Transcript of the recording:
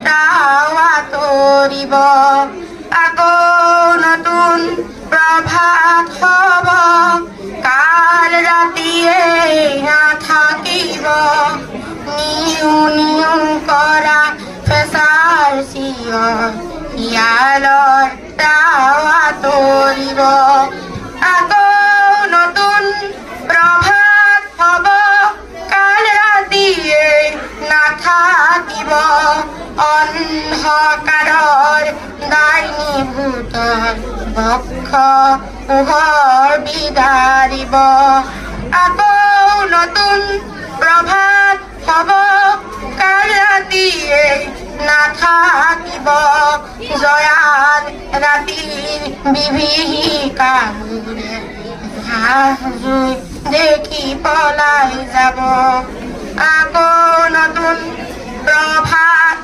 তাৱা তৰিব আকৌ নতুন প্ৰভাত হ'ব কাল ৰাতিয়ে নাথাকিব নিউ নিউ কৰা ফেচাৰ চিঞৰ শিয়ালৰ তাৱা তৰিব আকৌ নতুন প্ৰভাত হ'ব কাল ৰাতিয়ে নাথাকিব অন্ধকাৰৰ দাইনীভূতৰ বক্ষ পোহৰ বিদাৰিব আকৌ নতুন প্ৰভাত হ'ব কাল ৰাতিয়ে নাথাকিব জয়াল ৰাতিৰ বিভীষিকাবোৰে জুই দেখি পলাই যাব আকৌ নতুন প্ৰভাত